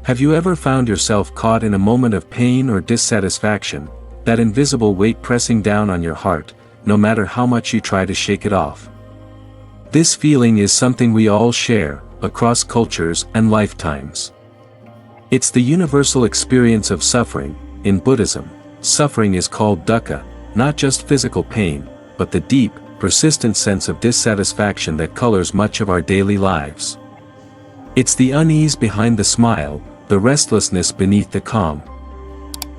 Have you ever found yourself caught in a moment of pain or dissatisfaction, that invisible weight pressing down on your heart, no matter how much you try to shake it off? This feeling is something we all share, across cultures and lifetimes. It's the universal experience of suffering. In Buddhism, suffering is called dukkha, not just physical pain, but the deep, persistent sense of dissatisfaction that colors much of our daily lives. It's the unease behind the smile, the restlessness beneath the calm.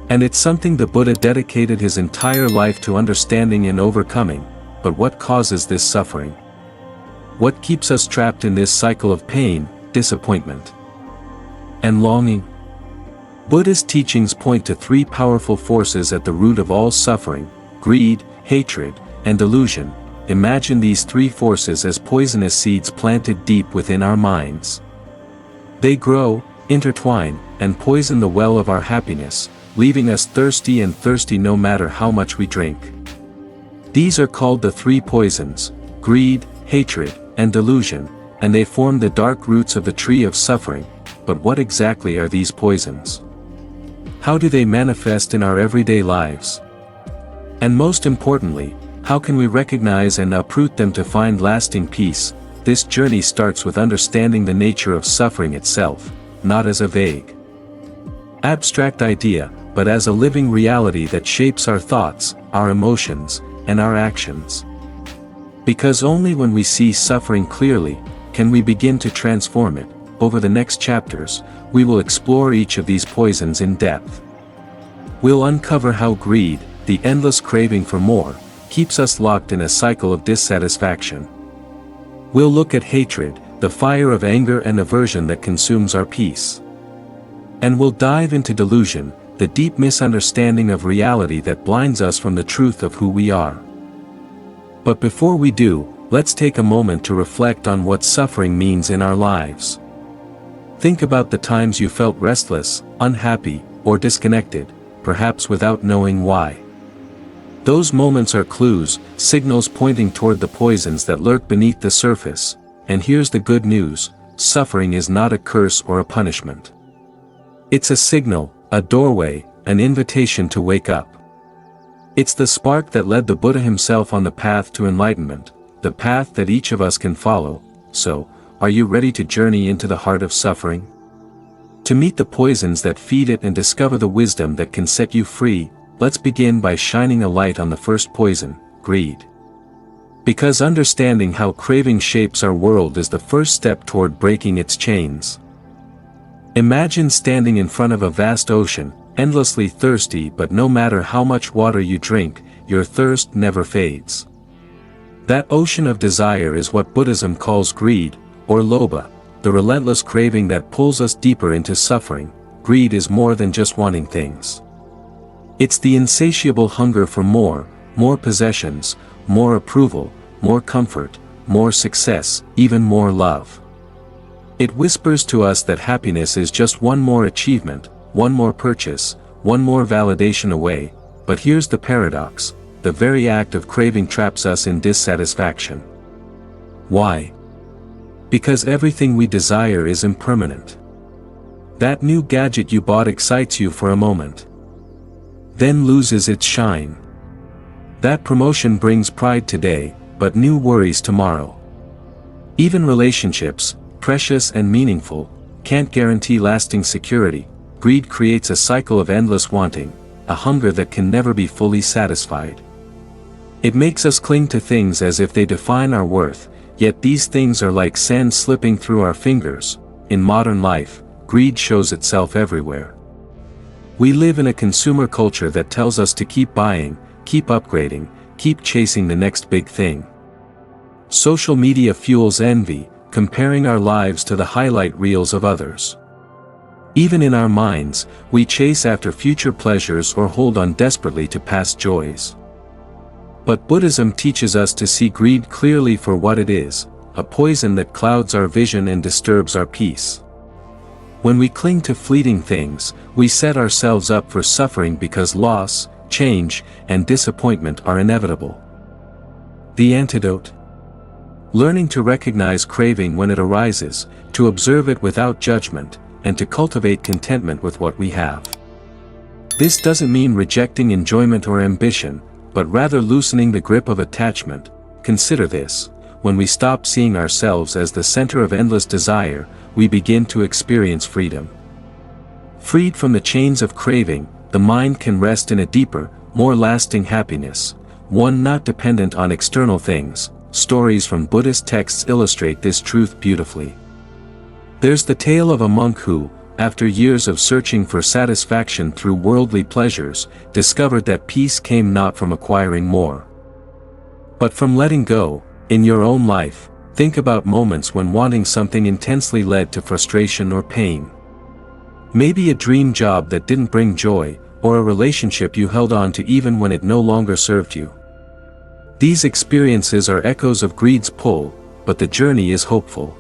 And it's something the Buddha dedicated his entire life to understanding and overcoming. But what causes this suffering? What keeps us trapped in this cycle of pain, disappointment, and longing? Buddhist teachings point to three powerful forces at the root of all suffering: greed, hatred, and delusion. Imagine these three forces as poisonous seeds planted deep within our minds. They grow, intertwine, and poison the well of our happiness, leaving us thirsty no matter how much we drink. These are called the three poisons: greed, hatred, and delusion, and they form the dark roots of the tree of suffering. But what exactly are these poisons? How do they manifest in our everyday lives? And most importantly, how can we recognize and uproot them to find lasting peace? This journey starts with understanding the nature of suffering itself, not as a vague, abstract idea, but as a living reality that shapes our thoughts, our emotions, and our actions. Because only when we see suffering clearly, can we begin to transform it. Over the next chapters, we will explore each of these poisons in depth. We'll uncover how greed, the endless craving for more, keeps us locked in a cycle of dissatisfaction. We'll look at hatred, the fire of anger and aversion that consumes our peace. And we'll dive into delusion, the deep misunderstanding of reality that blinds us from the truth of who we are. But before we do, let's take a moment to reflect on what suffering means in our lives. Think about the times you felt restless, unhappy, or disconnected, perhaps without knowing why. Those moments are clues, signals pointing toward the poisons that lurk beneath the surface. And here's the good news: suffering is not a curse or a punishment. It's a signal, a doorway, an invitation to wake up. It's the spark that led the Buddha himself on the path to enlightenment, the path that each of us can follow. So, are you ready to journey into the heart of suffering? To meet the poisons that feed it and discover the wisdom that can set you free, let's begin by shining a light on the first poison, greed. Because understanding how craving shapes our world is the first step toward breaking its chains. Imagine standing in front of a vast ocean, endlessly thirsty, but no matter how much water you drink, your thirst never fades. That ocean of desire is what Buddhism calls greed, or lobha, the relentless craving that pulls us deeper into suffering. Greed is more than just wanting things. It's the insatiable hunger for more possessions, more approval, more comfort, more success, even more love. It whispers to us that happiness is just one more achievement, one more purchase, one more validation away. But here's the paradox: the very act of craving traps us in dissatisfaction. Why? Because everything we desire is impermanent. That new gadget you bought excites you for a moment, then loses its shine. That promotion brings pride today, but new worries tomorrow. Even relationships, precious and meaningful, can't guarantee lasting security. Greed creates a cycle of endless wanting, a hunger that can never be fully satisfied. It makes us cling to things as if they define our worth, yet these things are like sand slipping through our fingers. In modern life, greed shows itself everywhere. We live in a consumer culture that tells us to keep buying, keep upgrading, keep chasing the next big thing. Social media fuels envy, comparing our lives to the highlight reels of others. Even in our minds, we chase after future pleasures or hold on desperately to past joys. But Buddhism teaches us to see greed clearly for what it is, a poison that clouds our vision and disturbs our peace. When we cling to fleeting things, we set ourselves up for suffering because loss, change, and disappointment are inevitable. The antidote? Learning to recognize craving when it arises, to observe it without judgment, and to cultivate contentment with what we have. This doesn't mean rejecting enjoyment or ambition, but rather loosening the grip of attachment. Consider this: when we stop seeing ourselves as the center of endless desire, we begin to experience freedom. Freed from the chains of craving, the mind can rest in a deeper, more lasting happiness, one not dependent on external things. Stories from Buddhist texts illustrate this truth beautifully. There's the tale of a monk who, after years of searching for satisfaction through worldly pleasures, discovered that peace came not from acquiring more, but from letting go. In your own life, think about moments when wanting something intensely led to frustration or pain. Maybe a dream job that didn't bring joy, or a relationship you held on to even when it no longer served you. These experiences are echoes of greed's pull, but the journey is hopeful.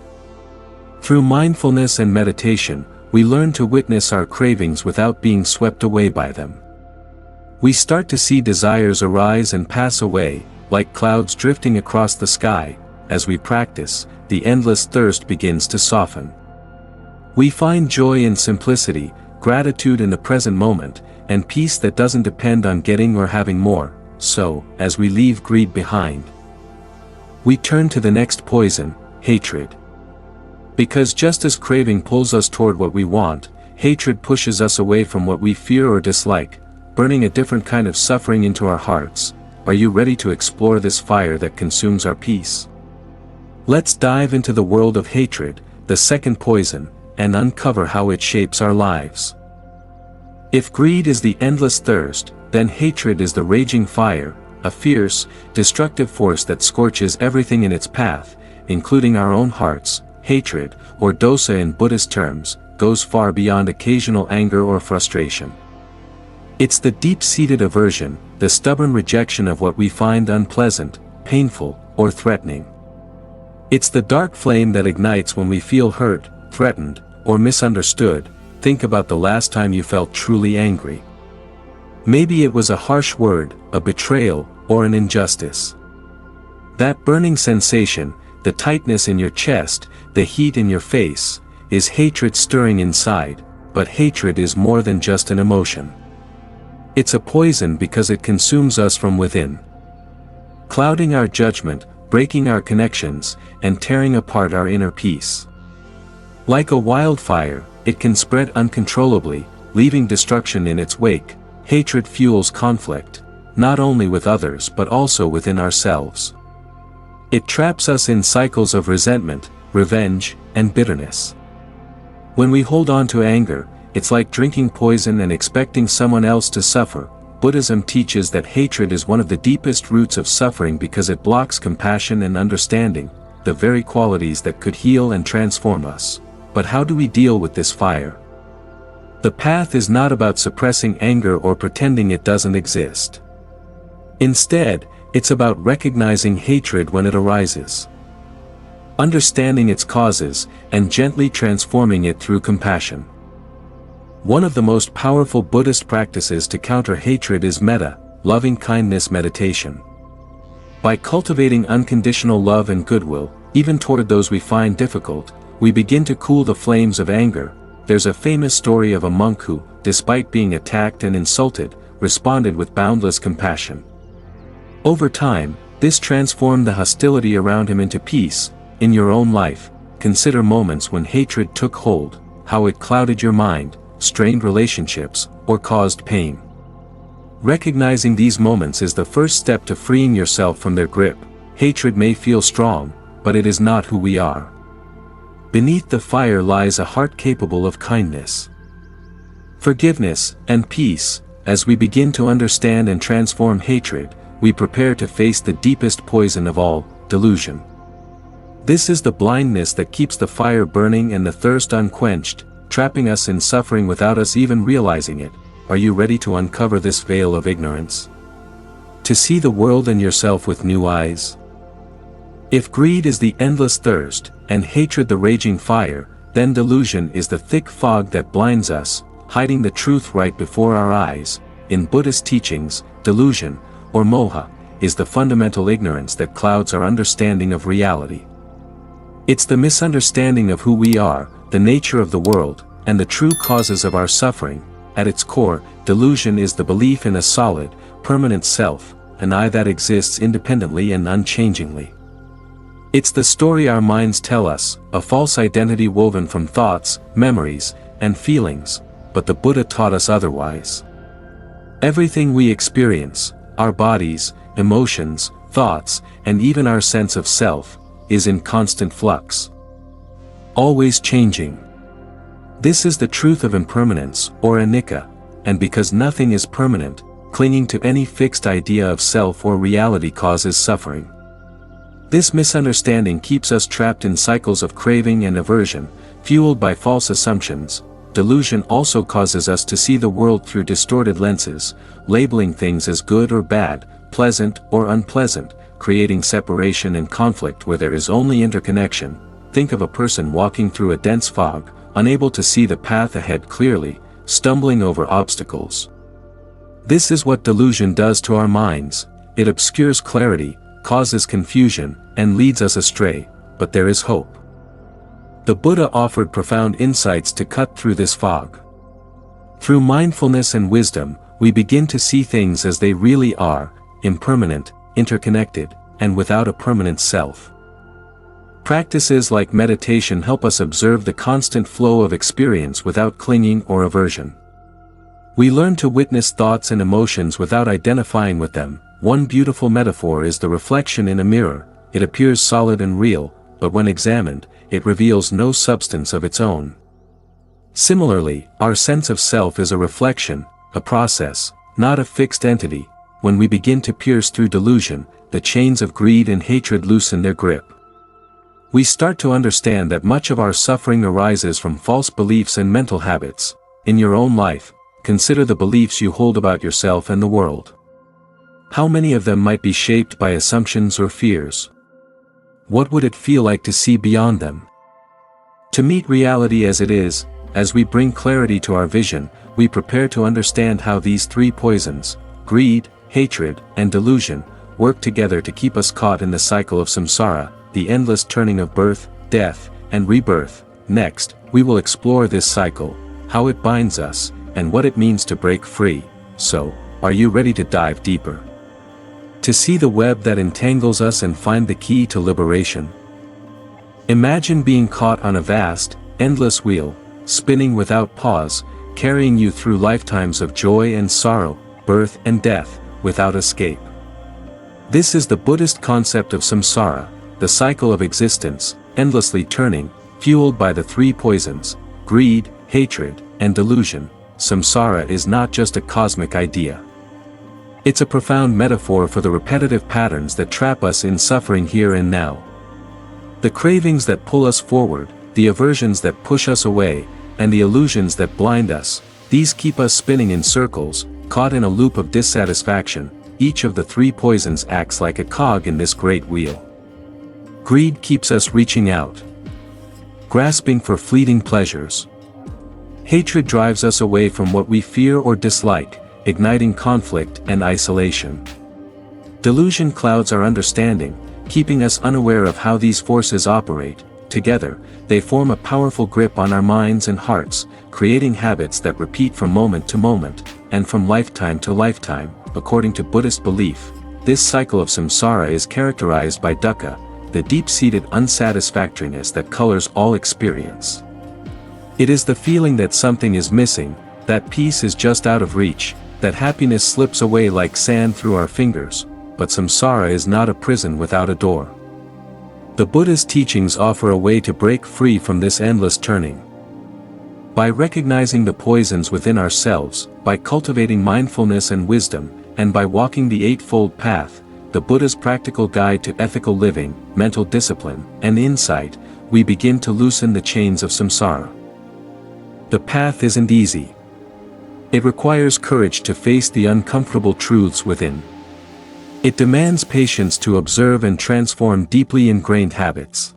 Through mindfulness and meditation, we learn to witness our cravings without being swept away by them. We start to see desires arise and pass away, like clouds drifting across the sky. As we practice, the endless thirst begins to soften. We find joy in simplicity, gratitude in the present moment, and peace that doesn't depend on getting or having more. So, as we leave greed behind, we turn to the next poison, hatred. Because just as craving pulls us toward what we want, hatred pushes us away from what we fear or dislike, burning a different kind of suffering into our hearts. Are you ready to explore this fire that consumes our peace? Let's dive into the world of hatred, the second poison, and uncover how it shapes our lives. If greed is the endless thirst, then hatred is the raging fire, a fierce, destructive force that scorches everything in its path, including our own hearts. Hatred, or dosa in Buddhist terms, goes far beyond occasional anger or frustration. It's the deep-seated aversion, the stubborn rejection of what we find unpleasant, painful, or threatening. It's the dark flame that ignites when we feel hurt, threatened, or misunderstood. Think about the last time you felt truly angry. Maybe it was a harsh word, a betrayal, or an injustice. That burning sensation, the tightness in your chest, the heat in your face, is hatred stirring inside. But hatred is more than just an emotion. It's a poison because it consumes us from within, clouding our judgment, breaking our connections, and tearing apart our inner peace. Like a wildfire, it can spread uncontrollably, leaving destruction in its wake. Hatred fuels conflict, not only with others but also within ourselves. It traps us in cycles of resentment, revenge, and bitterness. When we hold on to anger, it's like drinking poison and expecting someone else to suffer. Buddhism teaches that hatred is one of the deepest roots of suffering because it blocks compassion and understanding, the very qualities that could heal and transform us. But how do we deal with this fire? The path is not about suppressing anger or pretending it doesn't exist. Instead, it's about recognizing hatred when it arises, understanding its causes, and gently transforming it through compassion. One of the most powerful Buddhist practices to counter hatred is metta, loving-kindness meditation. By cultivating unconditional love and goodwill, even toward those we find difficult, we begin to cool the flames of anger. There's a famous story of a monk who, despite being attacked and insulted, responded with boundless compassion. Over time, this transformed the hostility around him into peace. In your own life, consider moments when hatred took hold, how it clouded your mind, strained relationships, or caused pain. Recognizing these moments is the first step to freeing yourself from their grip. Hatred may feel strong, but it is not who we are. Beneath the fire lies a heart capable of kindness, forgiveness, and peace. As we begin to understand and transform hatred, we prepare to face the deepest poison of all, delusion. This is the blindness that keeps the fire burning and the thirst unquenched, trapping us in suffering without us even realizing it. Are you ready to uncover this veil of ignorance? To see the world and yourself with new eyes? If greed is the endless thirst, and hatred the raging fire, then delusion is the thick fog that blinds us, hiding the truth right before our eyes. In Buddhist teachings, delusion, or moha, is the fundamental ignorance that clouds our understanding of reality. It's the misunderstanding of who we are, the nature of the world, and the true causes of our suffering. At its core, delusion is the belief in a solid, permanent self, an I that exists independently and unchangingly. It's the story our minds tell us, a false identity woven from thoughts, memories, and feelings, but the Buddha taught us otherwise. Everything we experience, our bodies, emotions, thoughts, and even our sense of self, is in constant flux. Always changing. This is the truth of impermanence, or anicca, and because nothing is permanent, clinging to any fixed idea of self or reality causes suffering. This misunderstanding keeps us trapped in cycles of craving and aversion, fueled by false assumptions. Delusion also causes us to see the world through distorted lenses, labeling things as good or bad, pleasant or unpleasant, creating separation and conflict where there is only interconnection. Think of a person walking through a dense fog, unable to see the path ahead clearly, stumbling over obstacles. This is what delusion does to our minds. It obscures clarity, causes confusion, and leads us astray, but there is hope. The Buddha offered profound insights to cut through this fog. Through mindfulness and wisdom, we begin to see things as they really are, impermanent, interconnected, and without a permanent self. Practices like meditation help us observe the constant flow of experience without clinging or aversion. We learn to witness thoughts and emotions without identifying with them. One beautiful metaphor is the reflection in a mirror. It appears solid and real, but when examined, it reveals no substance of its own. Similarly, our sense of self is a reflection, a process, not a fixed entity. When we begin to pierce through delusion, the chains of greed and hatred loosen their grip. We start to understand that much of our suffering arises from false beliefs and mental habits. In your own life, consider the beliefs you hold about yourself and the world. How many of them might be shaped by assumptions or fears? What would it feel like to see beyond them? To meet reality as it is, as we bring clarity to our vision, we prepare to understand how these three poisons, greed, hatred, and delusion, work together to keep us caught in the cycle of samsara, the endless turning of birth, death, and rebirth. Next, we will explore this cycle, how it binds us, and what it means to break free. So, are you ready to dive deeper? To see the web that entangles us and find the key to liberation? Imagine being caught on a vast, endless wheel, spinning without pause, carrying you through lifetimes of joy and sorrow, birth and death, without escape. This is the Buddhist concept of samsara, the cycle of existence, endlessly turning, fueled by the three poisons, greed, hatred, and delusion. Samsara is not just a cosmic idea. It's a profound metaphor for the repetitive patterns that trap us in suffering here and now. The cravings that pull us forward, the aversions that push us away, and the illusions that blind us, these keep us spinning in circles, caught in a loop of dissatisfaction. Each of the three poisons acts like a cog in this great wheel. Greed keeps us reaching out, grasping for fleeting pleasures. Hatred drives us away from what we fear or dislike, igniting conflict and isolation. Delusion clouds our understanding, keeping us unaware of how these forces operate. Together, they form a powerful grip on our minds and hearts, creating habits that repeat from moment to moment, and from lifetime to lifetime. According to Buddhist belief, this cycle of samsara is characterized by dukkha, the deep-seated unsatisfactoriness that colors all experience. It is the feeling that something is missing, that peace is just out of reach, that happiness slips away like sand through our fingers. But samsara is not a prison without a door. The Buddha's teachings offer a way to break free from this endless turning. By recognizing the poisons within ourselves, by cultivating mindfulness and wisdom, and by walking the Eightfold Path, the Buddha's practical guide to ethical living, mental discipline, and insight, we begin to loosen the chains of samsara. The path isn't easy. It requires courage to face the uncomfortable truths within. It demands patience to observe and transform deeply ingrained habits.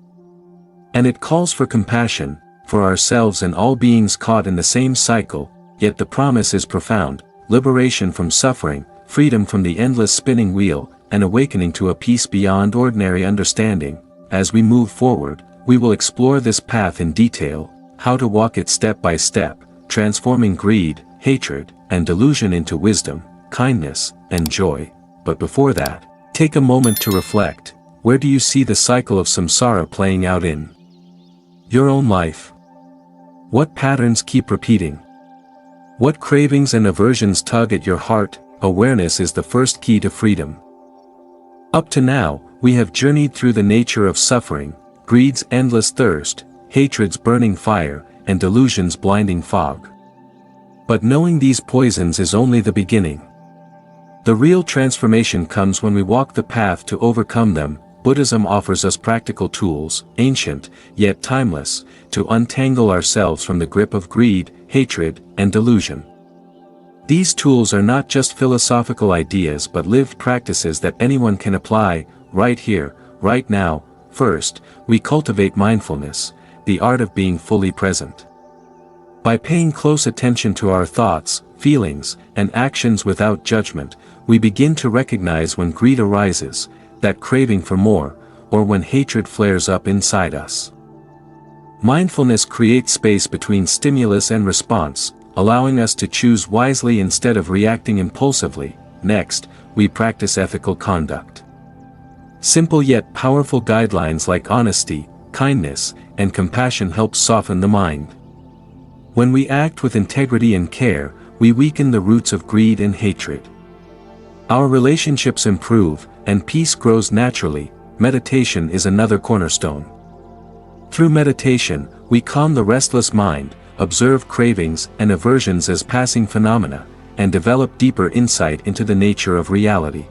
And it calls for compassion, for ourselves and all beings caught in the same cycle, yet the promise is profound: liberation from suffering, freedom from the endless spinning wheel, and awakening to a peace beyond ordinary understanding. As we move forward, we will explore this path in detail, how to walk it step by step, transforming greed, hatred, and delusion into wisdom, kindness, and joy. But before that, take a moment to reflect. Where do you see the cycle of samsara playing out in your own life? What patterns keep repeating? What cravings and aversions tug at your heart? Awareness is the first key to freedom. Up to now, we have journeyed through the nature of suffering, greed's endless thirst, hatred's burning fire, and delusion's blinding fog. But knowing these poisons is only the beginning. The real transformation comes when we walk the path to overcome them. Buddhism offers us practical tools, ancient, yet timeless, to untangle ourselves from the grip of greed, hatred, and delusion. These tools are not just philosophical ideas but lived practices that anyone can apply, right here, right now. First, we cultivate mindfulness, the art of being fully present. By paying close attention to our thoughts, feelings, and actions without judgment, we begin to recognize when greed arises, that craving for more, or when hatred flares up inside us. Mindfulness creates space between stimulus and response, allowing us to choose wisely instead of reacting impulsively. Next, we practice ethical conduct. Simple yet powerful guidelines like honesty, kindness, and compassion help soften the mind. When we act with integrity and care, we weaken the roots of greed and hatred. Our relationships improve, and peace grows naturally. Meditation is another cornerstone. Through meditation, we calm the restless mind, observe cravings and aversions as passing phenomena, and develop deeper insight into the nature of reality.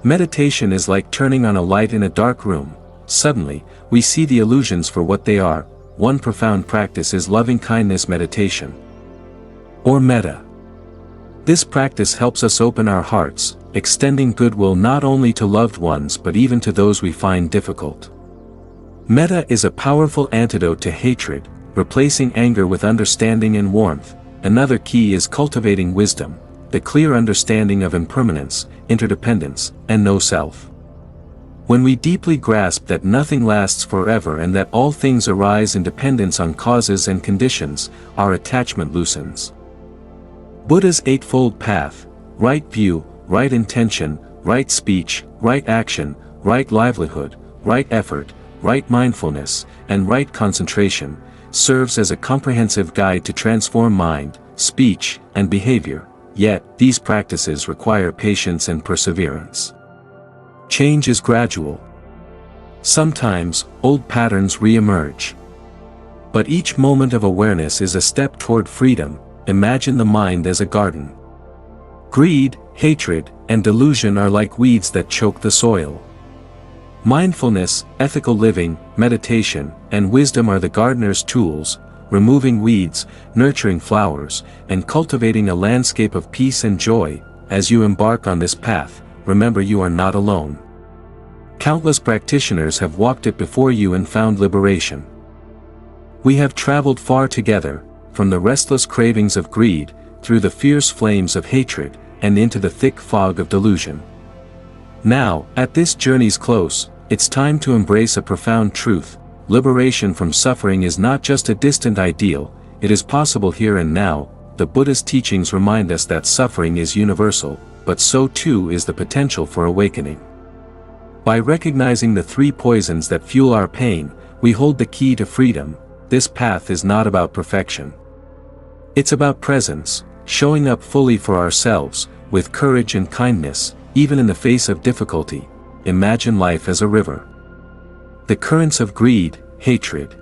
Meditation is like turning on a light in a dark room. Suddenly, we see the illusions for what they are. One profound practice is loving-kindness meditation, or metta. This practice helps us open our hearts, extending goodwill not only to loved ones but even to those we find difficult. Metta is a powerful antidote to hatred, replacing anger with understanding and warmth. Another key is cultivating wisdom, the clear understanding of impermanence, interdependence, and no-self. When we deeply grasp that nothing lasts forever and that all things arise in dependence on causes and conditions, our attachment loosens. Buddha's Eightfold Path, right view, right intention, right speech, right action, right livelihood, right effort, right mindfulness, and right concentration, serves as a comprehensive guide to transform mind, speech, and behavior. Yet, these practices require patience and perseverance. Change is gradual. Sometimes, old patterns re-emerge. But each moment of awareness is a step toward freedom. Imagine the mind as a garden. Greed, hatred, and delusion are like weeds that choke the soil. Mindfulness, ethical living, meditation, and wisdom are the gardener's tools, removing weeds, nurturing flowers, and cultivating a landscape of peace and joy. As you embark on this path, remember you are not alone. Countless practitioners have walked it before you and found liberation. We have traveled far together, from the restless cravings of greed, through the fierce flames of hatred, and into the thick fog of delusion. Now, at this journey's close, it's time to embrace a profound truth. Liberation from suffering is not just a distant ideal, it is possible here and now. The Buddhist teachings remind us that suffering is universal, but so too is the potential for awakening. By recognizing the three poisons that fuel our pain, we hold the key to freedom. This path is not about perfection. It's about presence, showing up fully for ourselves, with courage and kindness, even in the face of difficulty. Imagine life as a river. The currents of greed, hatred,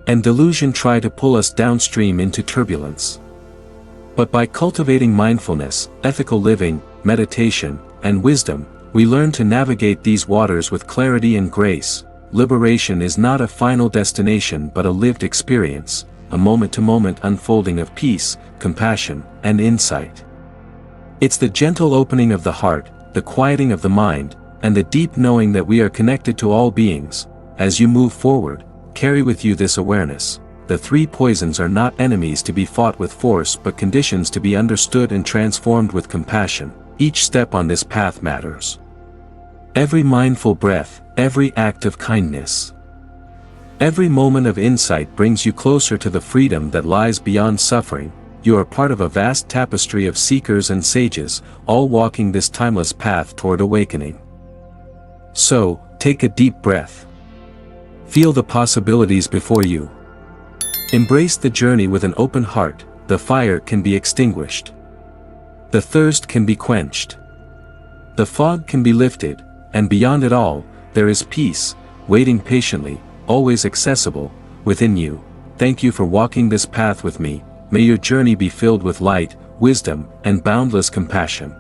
and delusion try to pull us downstream into turbulence. But by cultivating mindfulness, ethical living, meditation, and wisdom, we learn to navigate these waters with clarity and grace. Liberation is not a final destination but a lived experience, a moment-to-moment unfolding of peace, compassion, and insight. It's the gentle opening of the heart, the quieting of the mind, and the deep knowing that we are connected to all beings. As you move forward, carry with you this awareness. The three poisons are not enemies to be fought with force but conditions to be understood and transformed with compassion. Each step on this path matters. Every mindful breath, every act of kindness, Every moment of insight brings you closer to the freedom that lies beyond suffering. You are part of a vast tapestry of seekers and sages, all walking this timeless path toward awakening. So, take a deep breath. Feel the possibilities before you. Embrace the journey with an open heart. The fire can be extinguished. The thirst can be quenched. The fog can be lifted, and beyond it all, there is peace, waiting patiently, always accessible, within you. Thank you for walking this path with me. May your journey be filled with light, wisdom, and boundless compassion.